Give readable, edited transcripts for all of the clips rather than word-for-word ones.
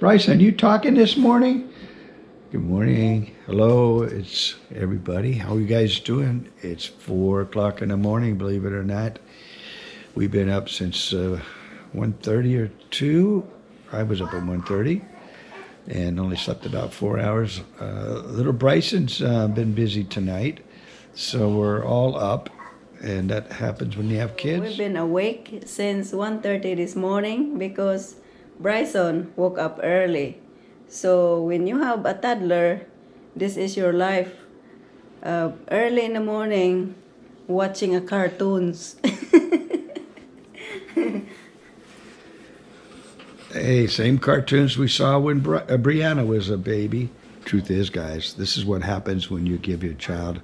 Bryson, you talking this morning? Good morning. Hello, it's everybody. How are you guys doing? It's 4 o'clock in the morning, believe it or not. We've been up since 1:30 or 2. I was up at 1:30 and only slept about 4 hours. Little Bryson's been busy tonight, so we're all up, and that happens when you have kids. We've been awake since 1:30 this morning because Bryson woke up early. So when you have a toddler, this is your life. Early in the morning, watching a cartoons. Hey, same cartoons we saw when Brianna was a baby. Truth is, guys, this is what happens when you give your child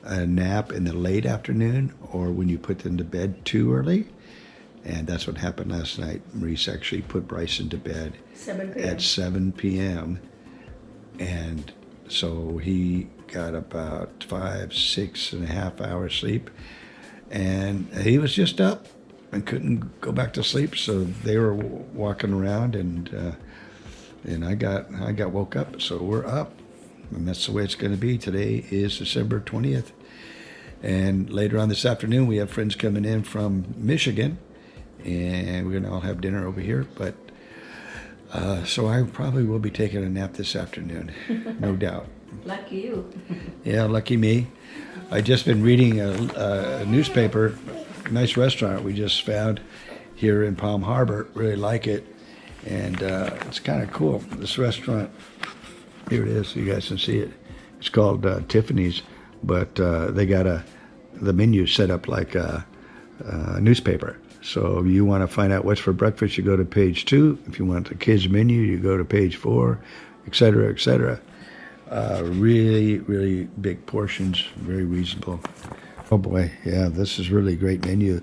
a nap in the late afternoon or when you put them to bed too early. And that's what happened last night. Mace actually put Bryson to bed 7 p.m. at 7 p.m. And so he got about 6.5 hours sleep. And he was just up and couldn't go back to sleep. So they were walking around, and I got woke up. So we're up, and that's the way it's going to be. Today is December 20th. And later on this afternoon, we have friends coming in from Michigan, and we're gonna all have dinner over here. But so I probably will be taking a nap this afternoon, no doubt. Lucky you. Yeah, lucky me. I just been reading a newspaper, nice restaurant we just found here in Palm Harbor. Really like it, and it's kind of cool. This restaurant, here it is. You guys can see it. It's called Tiffany's, but they got the menu set up like a newspaper. So if you want to find out what's for breakfast, you go to page 2. If you want the kids menu, you go to page 4, etc., etc. Really, really big portions, very reasonable. Oh boy, yeah, this is really great menu.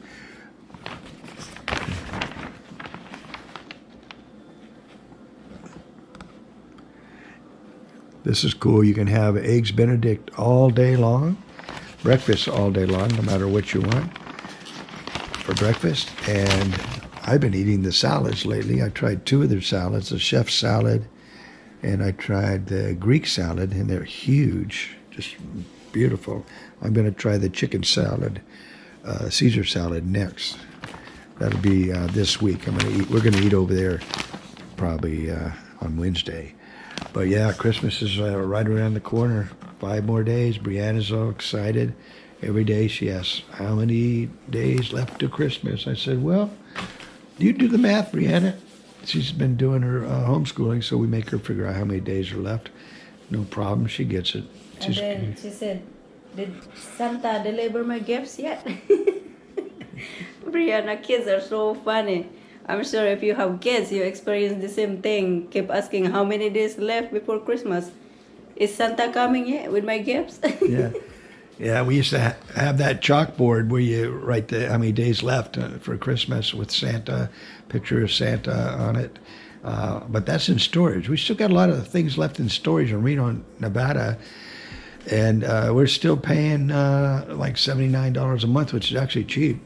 This is cool. You can have eggs Benedict all day long, breakfast all day long, no matter what you want for breakfast. And I've been eating the salads lately. I tried 2 of their salads, the chef salad, and I tried the Greek salad, and they're huge, just beautiful. I'm going to try the chicken salad, Caesar salad next. That'll be this week. We're going to eat over there probably on Wednesday. But yeah, Christmas is right around the corner. 5 more days. Brianna's all excited. Every day she asks, how many days left to Christmas? I said, well, you do the math, Brianna. She's been doing her homeschooling, so we make her figure out how many days are left. No problem, she gets it. And then she said, did Santa deliver my gifts yet? Brianna, kids are so funny. I'm sure if you have kids, you experience the same thing. Keep asking how many days left before Christmas. Is Santa coming yet with my gifts? Yeah. Yeah, we used to have that chalkboard where you write how many days left for Christmas with Santa, picture of Santa on it. But that's in storage. We still got a lot of things left in storage in Reno, Nevada. And we're still paying like $79 a month, which is actually cheap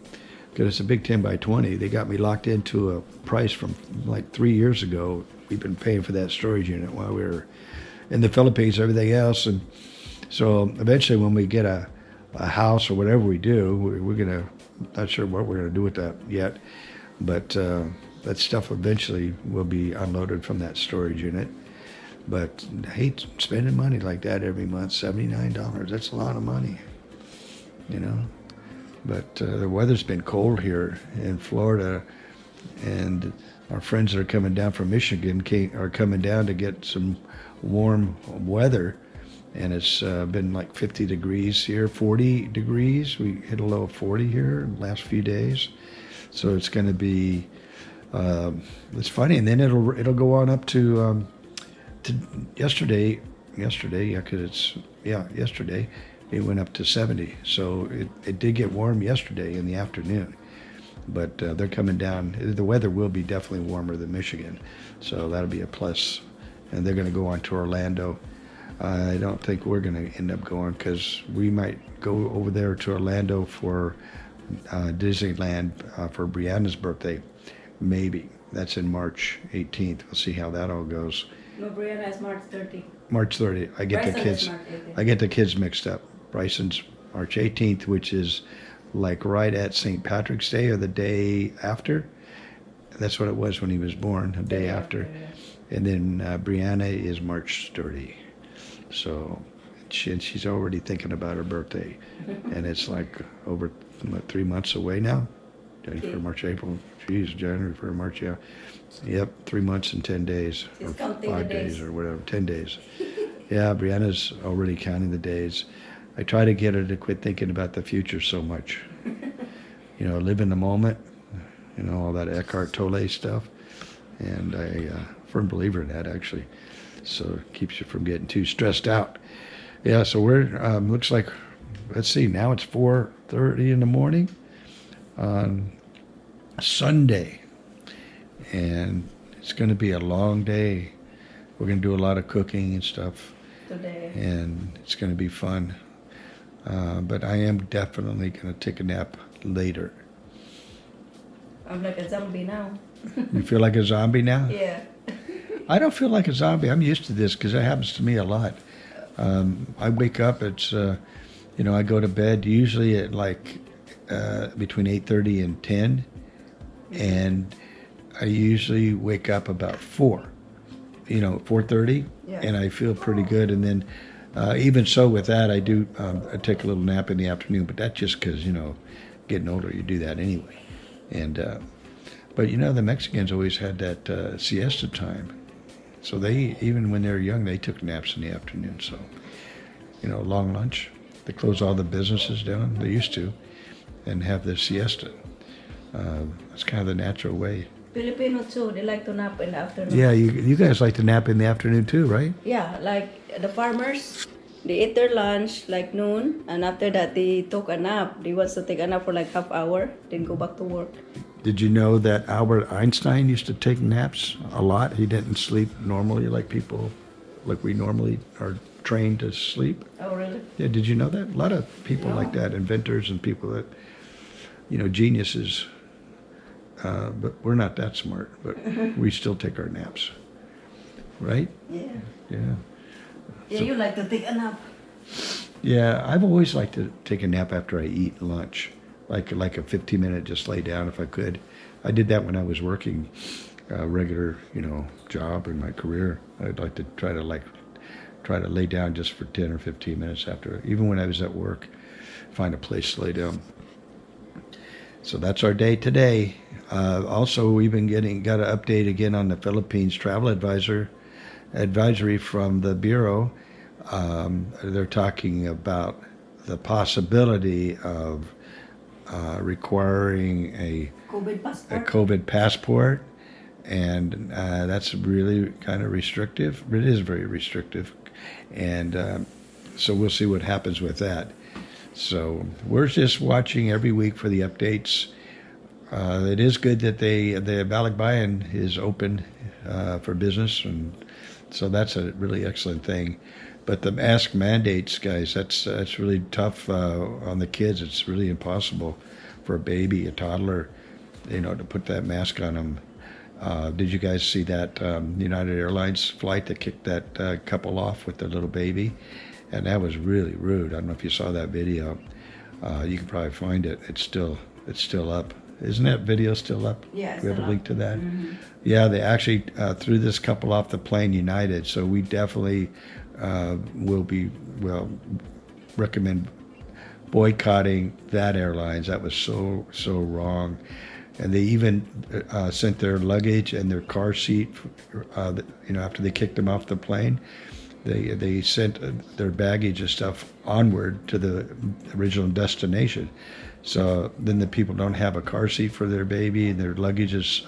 because it's a big 10 by 20. They got me locked into a price from like 3 years ago. We've been paying for that storage unit while we were in the Philippines, everything else. And so eventually when we get a house or whatever we do, we're going to, not sure what we're going to do with that yet, but that stuff eventually will be unloaded from that storage unit. But I hate spending money like that every month, $79. That's a lot of money, you know. But the weather's been cold here in Florida, and our friends that are coming down from Michigan are coming down to get some warm weather. And it's been like 50 degrees here, 40 degrees. We hit a low of 40 here in the last few days. So it's going to be, it's funny. And then it'll go on up to yesterday, yeah, because yesterday it went up to 70. So it did get warm yesterday in the afternoon. But they're coming down. The weather will be definitely warmer than Michigan. So that'll be a plus. And they're going to go on to Orlando. I don't think we're going to end up going because we might go over there to Orlando for Disneyland for Brianna's birthday, maybe. That's in March 18th. We'll see how that all goes. No, Brianna is March 30. March 30th. I get Bryson the is kids. March 18th. I get the kids mixed up. Bryson's March 18th, which is like right at St. Patrick's Day or the day after. That's what it was when he was born, the day after. Yeah. And then Brianna is March 30. So she's already thinking about her birthday. And it's like over 3 months away now. January, February, March, April. Geez, January, February, March, yeah. Yep, 3 months and 10 days. She's Or counting 5 the days days. or whatever, 10 days. Yeah, Brianna's already counting the days. I try to get her to quit thinking about the future so much. You know, live in the moment. You know, all that Eckhart Tolle stuff. And I firm believer in that, actually. So it keeps you from getting too stressed out. Yeah, so we're, looks like, let's see, now it's 4:30 in the morning on Sunday. And it's going to be a long day. We're going to do a lot of cooking and stuff. Today. And it's going to be fun. But I am definitely going to take a nap later. I'm like a zombie now. You feel like a zombie now? Yeah. I don't feel like a zombie. I'm used to this because it happens to me a lot. I wake up, it's, you know, I go to bed usually at like between 8:30 and 10. And I usually wake up about 4, you know, 4:30. Yeah. And I feel pretty good. And then even so with that, I do I take a little nap in the afternoon. But that's just because, you know, getting older, you do that anyway. And but, you know, the Mexicans always had that siesta time. So they, even when they were young, they took naps in the afternoon. So, you know, long lunch. They close all the businesses down. They used to. And have the siesta. That's kind of the natural way. Filipino too, they like to nap in the afternoon. Yeah, you guys like to nap in the afternoon too, right? Yeah, like the farmers, they eat their lunch like noon, and after that they took a nap. They want to take a nap for like half hour, then go back to work. Did you know that Albert Einstein used to take naps a lot? He didn't sleep normally like people, like we normally are trained to sleep. Oh, really? Yeah, did you know that? A lot of people No. like that, inventors and people that, you know, geniuses. But we're not that smart, but we still take our naps. Right? Yeah. Yeah. Yeah, So- you like to take a nap. Yeah, I've always liked to take a nap after I eat lunch. Like a 15-minute, just lay down if I could. I did that when I was working a regular, you know, job in my career. I'd like to try to lay down just for 10 or 15 minutes after, even when I was at work, find a place to lay down. So that's our day today. Also, we've been got an update again on the Philippines travel advisory from the Bureau. They're talking about the possibility of requiring a COVID passport, and that's really kind of restrictive. It is very restrictive, and so we'll see what happens with that. So we're just watching every week for the updates. It is good that the Balikbayan is open for business, and so that's a really excellent thing. But the mask mandates, guys, that's really tough on the kids. It's really impossible for a baby, a toddler, you know, to put that mask on them. Did you guys see that United Airlines flight that kicked that couple off with their little baby? And that was really rude. I don't know if you saw that video. You can probably find it. It's still up. Isn't that video still up? Yeah, it's we have a still link up. to that. Mm-hmm. Yeah, they actually threw this couple off the plane United. So we definitely will recommend boycotting that airlines. That was so wrong. And they even sent their luggage and their car seat, you know, after they kicked them off the plane. They sent their baggage and stuff onward to the original destination. So then the people don't have a car seat for their baby, and their luggage is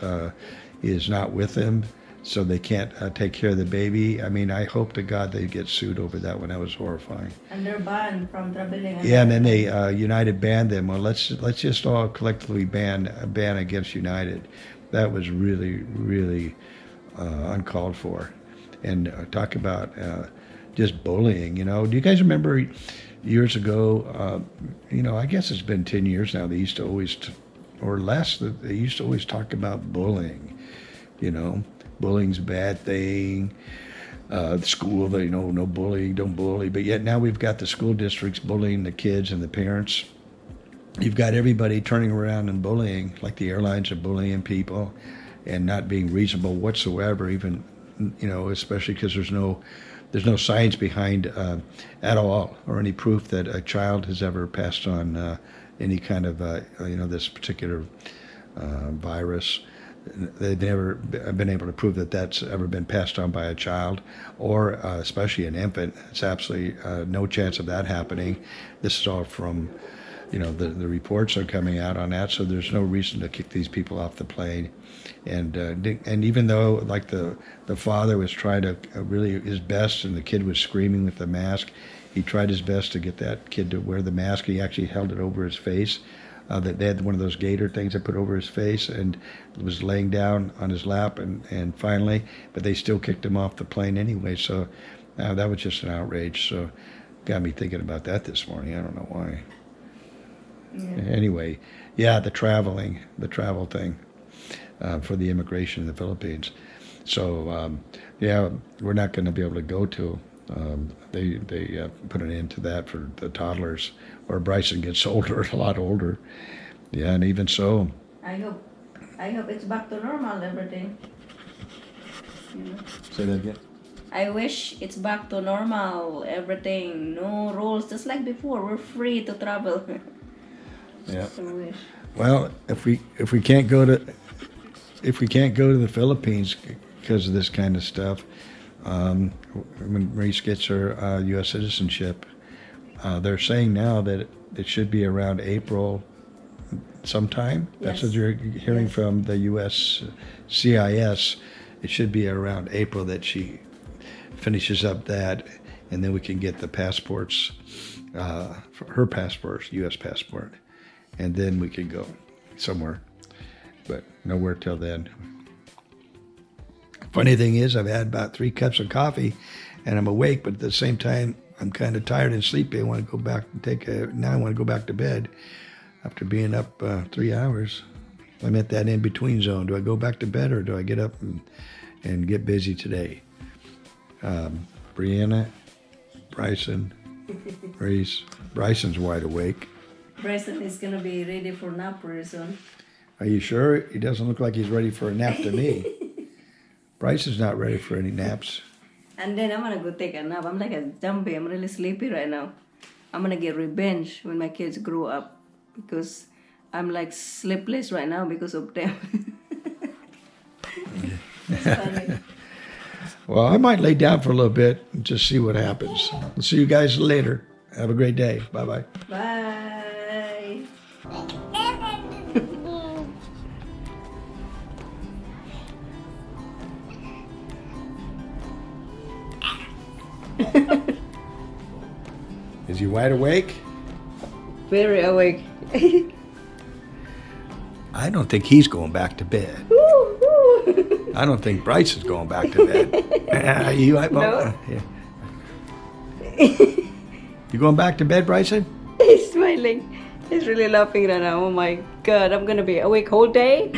not with them, so they can't take care of the baby. I mean, I hope to God they get sued over that one. That was horrifying. And they're banned from traveling. Yeah, and then they United banned them. Well, let's just all collectively ban against United. That was really uncalled for. And talk about just bullying. You know, do you guys remember years ago? You know, I guess it's been 10 years now. They used to always, or less, they used to always talk about bullying. You know, bullying's a bad thing. The school, no bullying, don't bully. But yet now we've got the school districts bullying the kids and the parents. You've got everybody turning around and bullying, like the airlines are bullying people and not being reasonable whatsoever, even, especially because there's no science behind at all, or any proof that a child has ever passed on any kind of, this particular virus. They've never been able to prove that that's ever been passed on by a child, or especially an infant. It's absolutely no chance of that happening. This is all from, the reports are coming out on that, so there's no reason to kick these people off the plane. And even though, like, the father was trying to really his best, and the kid was screaming with the mask, he tried his best to get that kid to wear the mask. He actually held it over his face. That they had one of those gator things they put over his face, and was laying down on his lap, and finally, but they still kicked him off the plane anyway. So that was just an outrage. So got me thinking about that this morning. I don't know why. Yeah. Anyway, yeah, the travel thing for the immigration in the Philippines. So we're not going to be able to go to. They put an end to that for the toddlers, or Bryson gets older, a lot older. Yeah, and even so. I hope it's back to normal, everything. Say that again. I wish it's back to normal, everything, no rules, just like before. We're free to travel. Yeah. I wish. Well, if we can't go to the Philippines because of this kind of stuff. When Mace gets her U.S. citizenship, they're saying now that it should be around April sometime. Yes. That's what you're hearing from the U.S. CIS. It should be around April that she finishes up that, and then we can get the passports, her passport, U.S. passport, and then we can go somewhere, but nowhere till then. Funny thing is, I've had about 3 cups of coffee, and I'm awake, but at the same time, I'm kind of tired and sleepy. I want to go back and now I want to go back to bed after being up 3 hours. I'm at that in-between zone. Do I go back to bed, or do I get up and get busy today? Brianna, Bryson, Reese. Bryson's wide awake. Bryson is going to be ready for nap pretty soon. Are you sure? He doesn't look like he's ready for a nap to me. Bryson's not ready for any naps. And then I'm going to go take a nap. I'm like a zombie. I'm really sleepy right now. I'm going to get revenge when my kids grow up, because I'm like sleepless right now because of them. It's funny. Well, I might lay down for a little bit and just see what happens. I'll see you guys later. Have a great day. Bye-bye. Bye. Is he wide awake? Very awake. I don't think he's going back to bed. I don't think Bryce is going back to bed. No. You going back to bed, Bryson? He's smiling. He's really laughing right now. Oh my God, I'm going to be awake whole day.